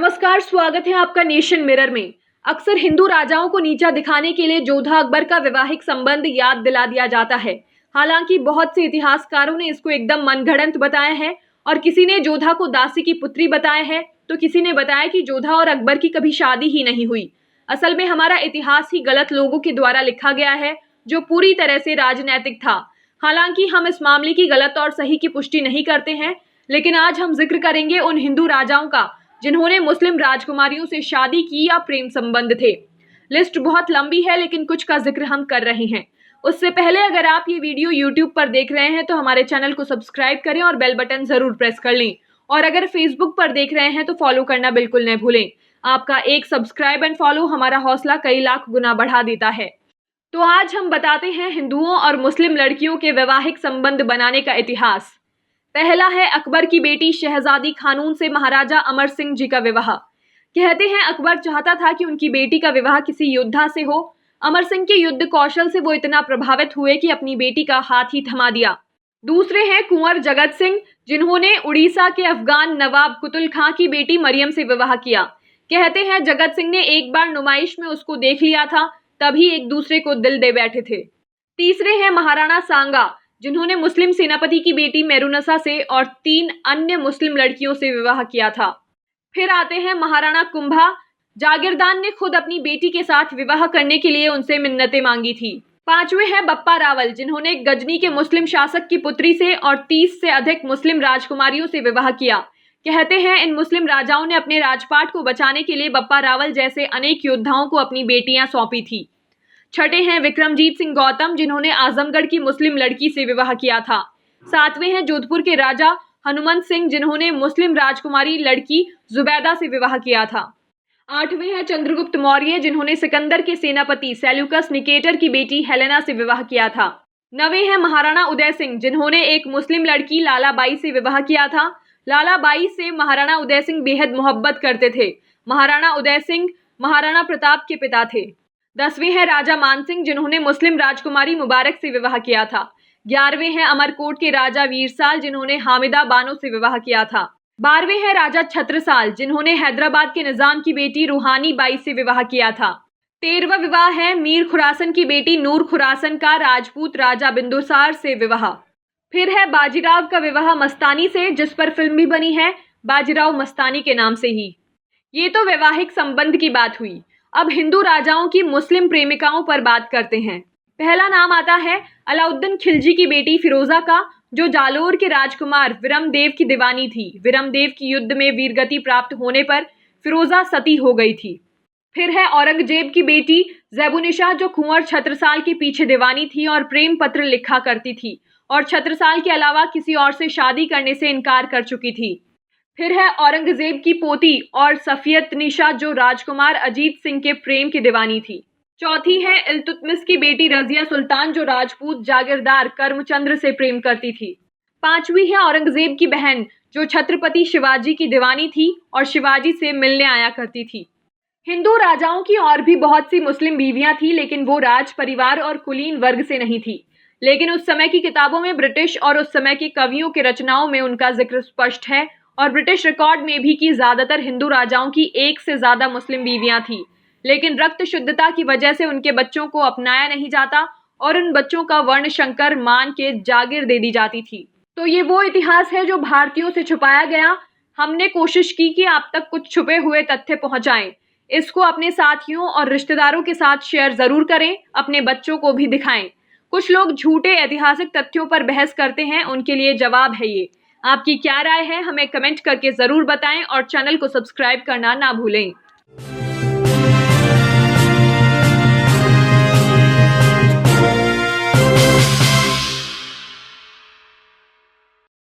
नमस्कार, स्वागत है आपका नेशन मिरर में। अक्सर हिंदू राजाओं को नीचा दिखाने के लिए जोधा अकबर का वैवाहिक संबंध याद दिला दिया जाता है। हालांकि बहुत से इतिहासकारों ने इसको एकदम मनगढ़ंत बताया है और किसी ने जोधा को दासी की पुत्री बताया है, तो किसी ने बताया कि जोधा और अकबर की कभी शादी ही नहीं हुई। असल में हमारा इतिहास ही गलत लोगों के द्वारा लिखा गया है, जो पूरी तरह से राजनैतिक था। हालांकि हम इस मामले की गलत और सही की पुष्टि नहीं करते हैं, लेकिन आज हम जिक्र करेंगे उन हिंदू राजाओं का जिन्होंने मुस्लिम राजकुमारियों से शादी की या प्रेम संबंध थे। लिस्ट बहुत लंबी है, लेकिन कुछ का जिक्र हम कर रहे हैं। उससे पहले अगर आप ये वीडियो YouTube पर देख रहे हैं तो हमारे चैनल को सब्सक्राइब करें और बेल बटन जरूर प्रेस कर लें। और अगर Facebook पर देख रहे हैं तो फॉलो करना बिल्कुल न भूलें। आपका एक सब्सक्राइब एंड फॉलो हमारा हौसला कई लाख गुना बढ़ा देता है। तो आज हम बताते हैं हिंदुओं और मुस्लिम लड़कियों के वैवाहिक संबंध बनाने का इतिहास। पहला है अकबर की बेटी शहजादी खानून से महाराजा अमर सिंह जी का विवाह। कहते हैं अकबर चाहता था कि उनकी बेटी का विवाह किसी योद्धा से हो। अमर सिंह के युद्ध कौशल से वो इतना प्रभावित हुए कि अपनी बेटी का हाथ ही थमा दिया। दूसरे हैं कुंवर जगत सिंह, जिन्होंने उड़ीसा के अफगान नवाब कुतुल खां की बेटी मरियम से विवाह किया। कहते हैं जगत सिंह ने एक बार नुमाइश में उसको देख लिया था, तभी एक दूसरे को दिल दे बैठे थे। तीसरे हैं महाराणा सांगा, जिन्होंने मुस्लिम सेनापति की बेटी मेरुनसा से और 3 अन्य मुस्लिम लड़कियों से विवाह किया था। फिर आते हैं महाराणा कुंभा। जागीरदार ने खुद अपनी बेटी के साथ विवाह करने के लिए उनसे मिन्नतें मांगी थी। पांचवे हैं बप्पा रावल, जिन्होंने गजनी के मुस्लिम शासक की पुत्री से और 30 से अधिक मुस्लिम राजकुमारियों से विवाह किया। कहते हैं इन मुस्लिम राजाओं ने अपने राजपाट को बचाने के लिए बप्पा रावल जैसे अनेक योद्धाओं को अपनी बेटियां सौंपी थी। छठे हैं विक्रमजीत सिंह गौतम, जिन्होंने आजमगढ़ की मुस्लिम लड़की से विवाह किया था। सातवें हैं जोधपुर के राजा हनुमंत सिंह, जिन्होंने मुस्लिम राजकुमारी लड़की जुबैदा से विवाह किया था। आठवें हैं चंद्रगुप्त मौर्य, जिन्होंने सिकंदर के सेनापति सेल्यूकस निकेटर की बेटी हेलेना से विवाह किया था। नवें हैं महाराणा उदय सिंह, जिन्होंने एक मुस्लिम लड़की लाला बाई से विवाह किया था। लाला बाई से महाराणा उदय सिंह बेहद मोहब्बत करते थे। महाराणा उदय सिंह महाराणा प्रताप के पिता थे। 10वें हैं राजा मानसिंह, जिन्होंने मुस्लिम राजकुमारी मुबारक से विवाह किया था। 11वें हैं अमरकोट के राजा वीरसाल, जिन्होंने हामिदा बानो से विवाह किया था। 12वें हैं राजा छत्रसाल, जिन्होंने हैदराबाद के निजाम की बेटी रूहानी बाई से विवाह किया था। 13वां विवाह है मीर खुरासन की बेटी नूर खुरासन का राजपूत राजा बिंदुसार से विवाह। फिर है बाजीराव का विवाह मस्तानी से, जिस पर फिल्म भी बनी है बाजीराव मस्तानी के नाम से ही। ये तो वैवाहिक संबंध की बात हुई। अब हिंदू राजाओं की मुस्लिम प्रेमिकाओं पर बात करते हैं। पहला नाम आता है अलाउद्दीन खिलजी की बेटी फिरोजा का, जो जालोर के राजकुमार विरमदेव की दीवानी थी। विरमदेव की युद्ध में वीरगति प्राप्त होने पर फिरोजा सती हो गई थी। फिर है औरंगजेब की बेटी ज़ैबुनिशा, जो कुंवर छत्रसाल के पीछे दीवानी थी और प्रेम पत्र लिखा करती थी और छत्रसाल के अलावा किसी और से शादी करने से इनकार कर चुकी थी। फिर है औरंगजेब की पोती और सफियतनिशा, जो राजकुमार अजीत सिंह के प्रेम की दीवानी थी। चौथी है इल्तुतमिश की बेटी रजिया सुल्तान, जो राजपूत जागीरदार करमचंद्र से प्रेम करती थी। 5वीं है औरंगजेब की बहन, जो छत्रपति शिवाजी की दीवानी थी और शिवाजी से मिलने आया करती थी। हिंदू राजाओं की और भी बहुत सी मुस्लिम बीवियां थी, लेकिन वो राज परिवार और कुलीन वर्ग से नहीं थी। लेकिन उस समय की किताबों में ब्रिटिश और उस समय के कवियों की रचनाओं में उनका जिक्र स्पष्ट है और ब्रिटिश रिकॉर्ड में भी कि ज्यादातर हिंदू राजाओं की एक से ज्यादा मुस्लिम बीवियां थी। लेकिन रक्त शुद्धता की वजह से उनके बच्चों को अपनाया नहीं जाता और उन बच्चों का वर्ण शंकर मान के जागीर दे दी जाती थी। तो ये वो इतिहास है जो भारतीयों से छुपाया गया। हमने कोशिश की कि आप तक कुछ छुपे हुए तथ्य पहुंचाएं। इसको अपने साथियों और रिश्तेदारों के साथ शेयर जरूर करें, अपने बच्चों को भी दिखाएं। कुछ लोग झूठे ऐतिहासिक तथ्यों पर बहस करते हैं, उनके लिए जवाब है ये। आपकी क्या राय है, हमें कमेंट करके जरूर बताएं और चैनल को सब्सक्राइब करना ना भूलें।